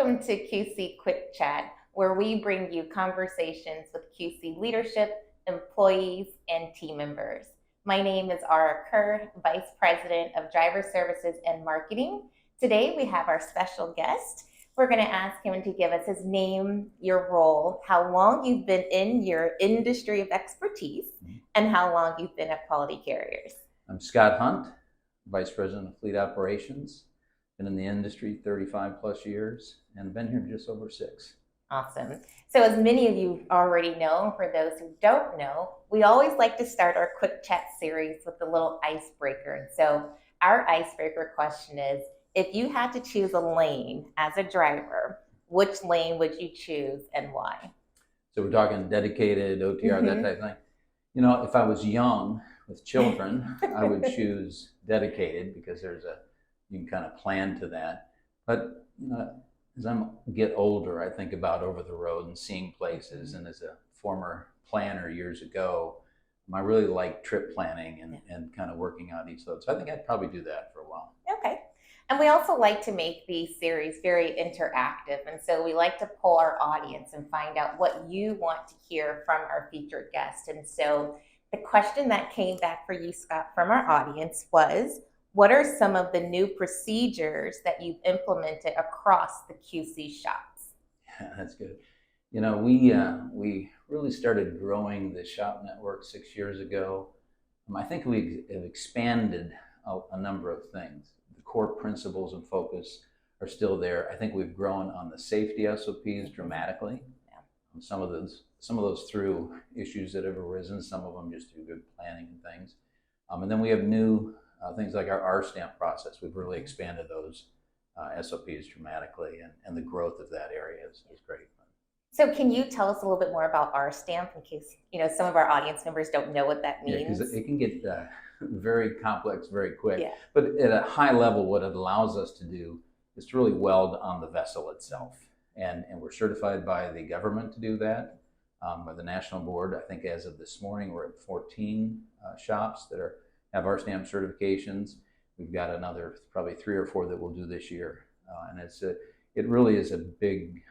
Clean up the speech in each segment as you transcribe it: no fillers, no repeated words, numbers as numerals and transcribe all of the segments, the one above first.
Welcome to QC Quick Chat, where we bring you conversations with QC leadership, employees, and team members. My name is Ara Kerr, Vice President of Driver Services and Marketing. Today we have our special guest. We're going to ask him to give us his name, your role, how long you've been in your industry of expertise, and how long you've been at Quality Carriers. I'm Scott Hunt, Vice President of Fleet Operations. Been in the industry 35 plus years and been here just over 6. Awesome. So as many of you already know, for those who don't know, we always like to start our quick chat series with a little icebreaker. And so our icebreaker question is, if you had to choose a lane as a driver, which lane would you choose and why? So we're talking dedicated, OTR, that type of thing. You know, if I was young with children, I would choose dedicated because you can kind of plan to that. But you know, as I get older, I think about over the road and seeing places. And as a former planner years ago, I really like trip planning and kind of working out each load. So I think I'd probably do that for a while. Okay. And we also like to make these series very interactive. And so we like to poll our audience and find out what you want to hear from our featured guest. And so the question that came back for you, Scott, from our audience was, what are some of the new procedures that you've implemented across the QC shops? Yeah, that's good. You know, we really started growing the shop network 6 years ago. I think we have expanded a number of things. The core principles and focus are still there. I think we've grown on the safety SOPs dramatically. Yeah. Some of those through issues that have arisen, some of them just through good planning and things. And then we have new things like our R-stamp process. We've really expanded those SOPs dramatically, and the growth of that area is great. So can you tell us a little bit more about R-stamp in case some of our audience members don't know what that means? Yeah, because it can get very complex very quick. Yeah. But at a high level, what it allows us to do is to really weld on the vessel itself. And we're certified by the government to do that, by the national board. I think as of this morning, we're at 14 shops that have R-stamp certifications. We've got another probably 3 or 4 that we'll do this year. And it really is a big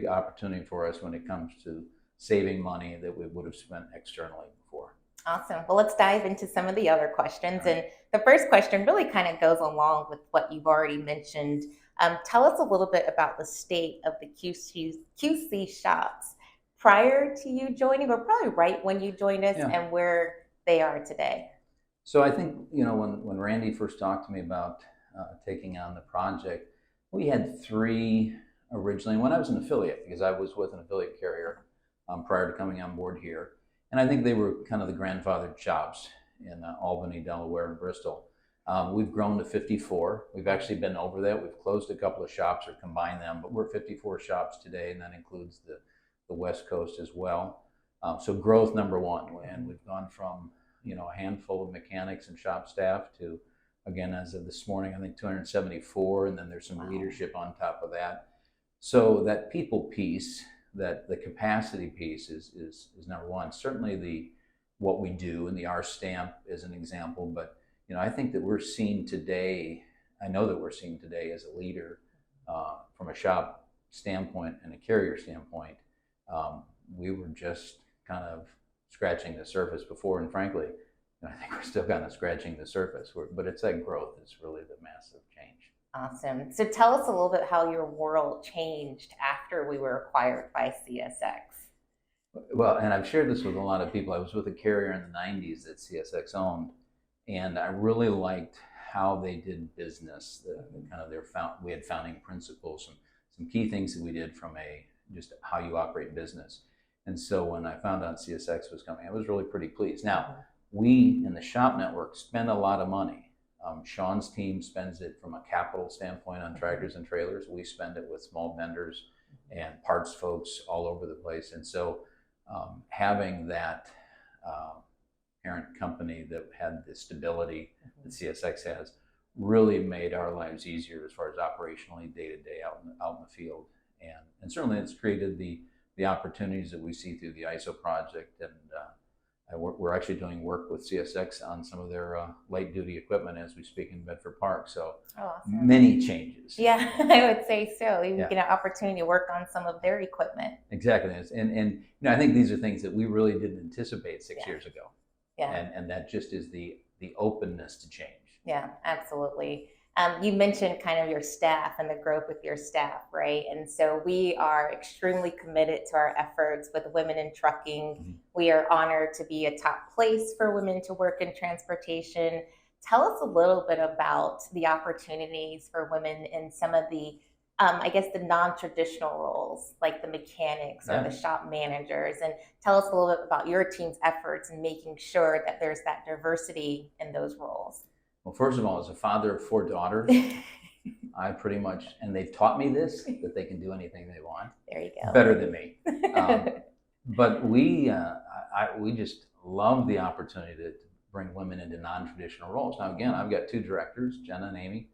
opportunity for us when it comes to saving money that we would have spent externally before. Awesome. Well, let's dive into some of the other questions. Right. And the first question really kind of goes along with what you've already mentioned. Tell us a little bit about the state of the QC shops prior to you joining, or probably right when you joined us, yeah, and where they are today. So I think, when Randy first talked to me about taking on the project, we had 3 originally when I was an affiliate, because I was with an affiliate carrier prior to coming on board here. And I think they were kind of the grandfathered shops in Albany, Delaware, and Bristol. We've grown to 54. We've actually been over that. We've closed a couple of shops or combined them, but we're 54 shops today, and that includes the West Coast as well. So growth number one, and we've gone from a handful of mechanics and shop staff to, again, as of this morning, I think 274, and then there's some leadership on top of that. So that people piece, that the capacity piece is number one. Certainly what we do, and the R-stamp is an example, but I think that we're seen today, I know that we're seen today as a leader from a shop standpoint and a carrier standpoint. We were just kind of scratching the surface before, and frankly, I think we're still kind of scratching the surface. But it's that growth that's really the massive change. Awesome. So tell us a little bit how your world changed after we were acquired by CSX. Well, and I've shared this with a lot of people. I was with a carrier in the 90s that CSX owned, and I really liked how they did business. We had founding principles and some key things that we did from just how you operate business. And so when I found out CSX was coming, I was really pretty pleased. Now, we in the shop network spend a lot of money. Sean's team spends it from a capital standpoint on tractors and trailers. We spend it with small vendors and parts folks all over the place. And so having that parent company that had the stability that CSX has really made our lives easier as far as operationally day-to-day out in the field. And certainly it's created the opportunities that we see through the ISO project and we're actually doing work with CSX on some of their light duty equipment as we speak in Bedford Park. So awesome. many changes. Yeah, I would say so. You Yeah. get an opportunity to work on some of their equipment. Exactly. And I think these are things that we really didn't anticipate 6 years ago. Yeah. And that just is the openness to change. Yeah, absolutely. You mentioned kind of your staff and the growth with your staff, right? And so we are extremely committed to our efforts with Women in Trucking. Mm-hmm. We are honored to be a top place for women to work in transportation. Tell us a little bit about the opportunities for women in some of the, I guess, the non-traditional roles, like the mechanics or the shop managers. And tell us a little bit about your team's efforts in making sure that there's that diversity in those roles. Well, first of all, as a father of 4 daughters, I pretty much, and they've taught me this, that they can do anything they want. There you go. Better than me. But we just love the opportunity to bring women into non-traditional roles. Now, again, I've got 2 directors, Jenna and Amy,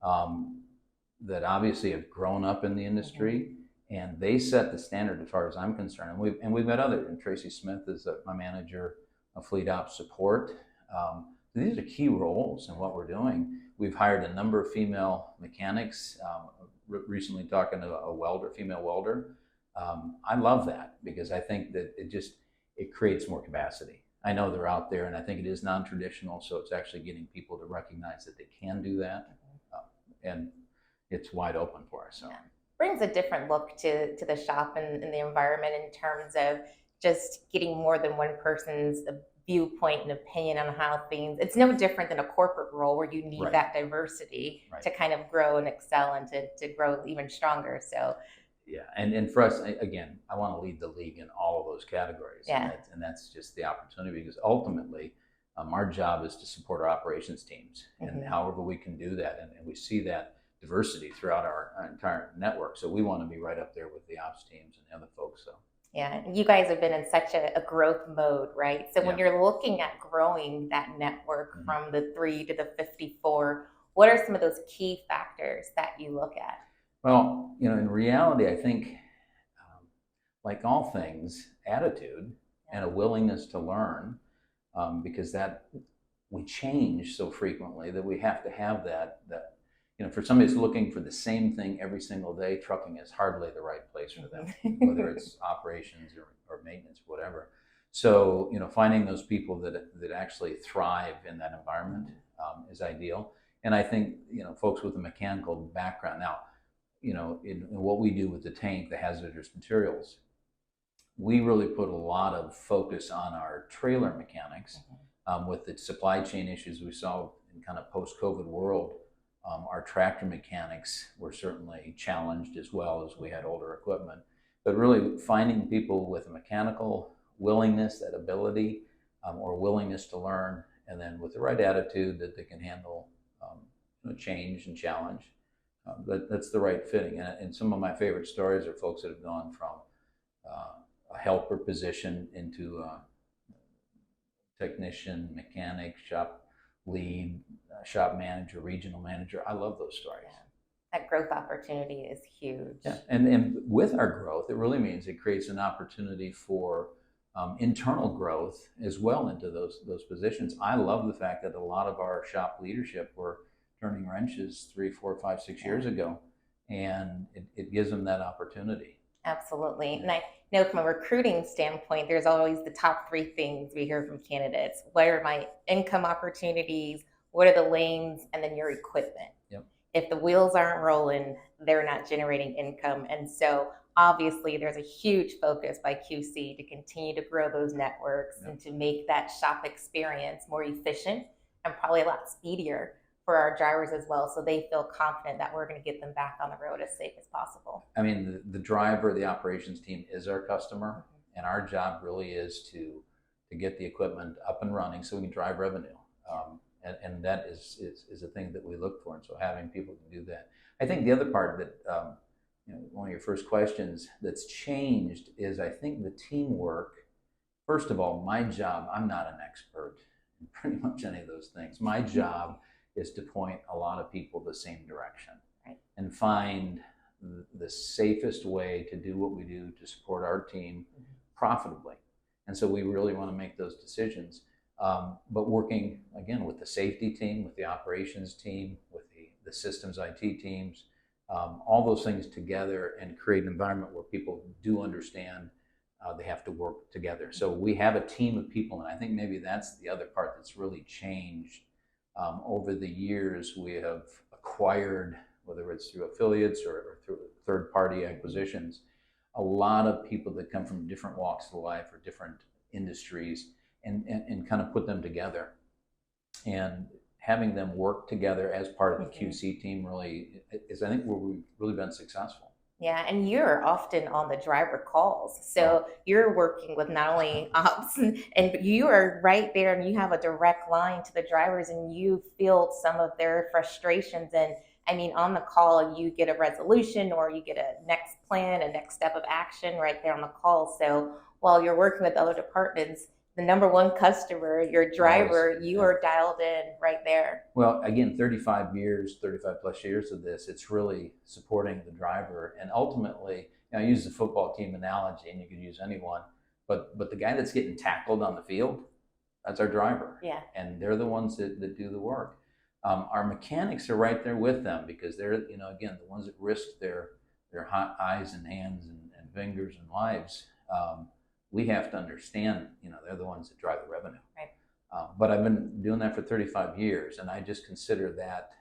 that obviously have grown up in the industry, and they set the standard as far as I'm concerned. And we've got other. Tracy Smith is my manager of fleet ops support. These are key roles in what we're doing. We've hired a number of female mechanics. Recently talking to a female welder. I love that because I think that it creates more capacity. I know they're out there, and I think it is non-traditional, so it's actually getting people to recognize that they can do that, and it's wide open for us. So. Yeah. Brings a different look to the shop and the environment in terms of just getting more than one person's viewpoint and opinion on how things. It's no different than a corporate role where you need that diversity to kind of grow and excel and to grow even stronger. So. Yeah, and for us, again, I want to lead the league in all of those categories. Yeah. And that's just the opportunity because ultimately, our job is to support our operations teams, and however we can do that, and we see that diversity throughout our entire network. So we want to be right up there with the ops teams and the other folks. So. Yeah, you guys have been in such a growth mode, right? So when you're looking at growing that network from the 3 to the 54, what are some of those key factors that you look at? Well, in reality, I think, like all things, attitude and a willingness to learn, because we change so frequently that we have to have that. For somebody who's looking for the same thing every single day, trucking is hardly the right place for them, whether it's operations or maintenance, whatever. So, finding those people that actually thrive in that environment is ideal. And I think, folks with a mechanical background. Now, in what we do with the tank, the hazardous materials, we really put a lot of focus on our trailer mechanics with the supply chain issues we saw in kind of post-COVID world. Our tractor mechanics were certainly challenged as well as we had older equipment. But really finding people with a mechanical willingness, that ability, or willingness to learn, and then with the right attitude that they can handle change and challenge. That's the right fitting. And some of my favorite stories are folks that have gone from a helper position into technician, mechanic, shop lead, shop manager, regional manager. I love those stories. Yeah. That growth opportunity is huge. Yeah. And with our growth, it really means it creates an opportunity for internal growth as well into those positions. I love the fact that a lot of our shop leadership were turning wrenches 3, 4, 5, 6 years ago, and it gives them that opportunity. Absolutely. And I know from a recruiting standpoint, there's always the top 3 things we hear from candidates. What are my income opportunities? What are the lanes? And then your equipment. Yep. If the wheels aren't rolling, they're not generating income. And so obviously there's a huge focus by QC to continue to grow those networks and to make that shop experience more efficient and probably a lot speedier for our drivers as well, so they feel confident that we're going to get them back on the road as safe as possible. I mean, the driver, the operations team is our customer, and our job really is to get the equipment up and running so we can drive revenue. And that is a thing that we look for, and so having people can do that. I think the other part that, one of your first questions that's changed is I think the teamwork. First of all, my job, I'm not an expert in pretty much any of those things. My job is to point a lot of people the same direction and find the safest way to do what we do to support our team profitably. And so we really want to make those decisions. But working, again, with the safety team, with the operations team, with the systems IT teams, all those things together and create an environment where people do understand they have to work together. So we have a team of people, and I think maybe that's the other part that's really changed. Over the years, we have acquired, whether it's through affiliates or through third-party acquisitions, a lot of people that come from different walks of life or different industries, and kind of put them together. And having them work together as part of the QC team really is, I think, where we've really been successful. Yeah, and you're often on the driver calls. So you're working with not only ops, and you are right there and you have a direct line to the drivers and you feel some of their frustrations. And I mean, on the call, you get a resolution or you get a next plan, a next step of action right there on the call. So while you're working with other departments, the number one customer, your driver, you are dialed in right there. Well, again, 35 plus years of this, it's really supporting the driver. And ultimately, I use the football team analogy, and you could use anyone, but the guy that's getting tackled on the field, that's our driver. Yeah. And they're the ones that do the work. Our mechanics are right there with them because they're, again, the ones that risk their hot eyes and hands and fingers and lives. We have to understand, they're the ones that drive the revenue. Right. But I've been doing that for 35 years, and I just consider that,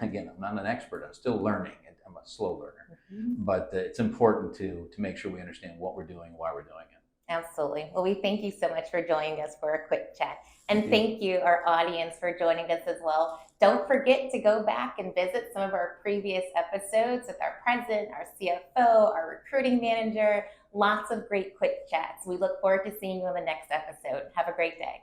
again, I'm not an expert, I'm still learning, I'm a slow learner, but it's important to make sure we understand what we're doing, why we're doing it. Absolutely. Well, we thank you so much for joining us for a quick chat. And thank you, our audience, for joining us as well. Don't forget to go back and visit some of our previous episodes with our president, our CFO, our recruiting manager. Lots of great quick chats. We look forward to seeing you in the next episode. Have a great day.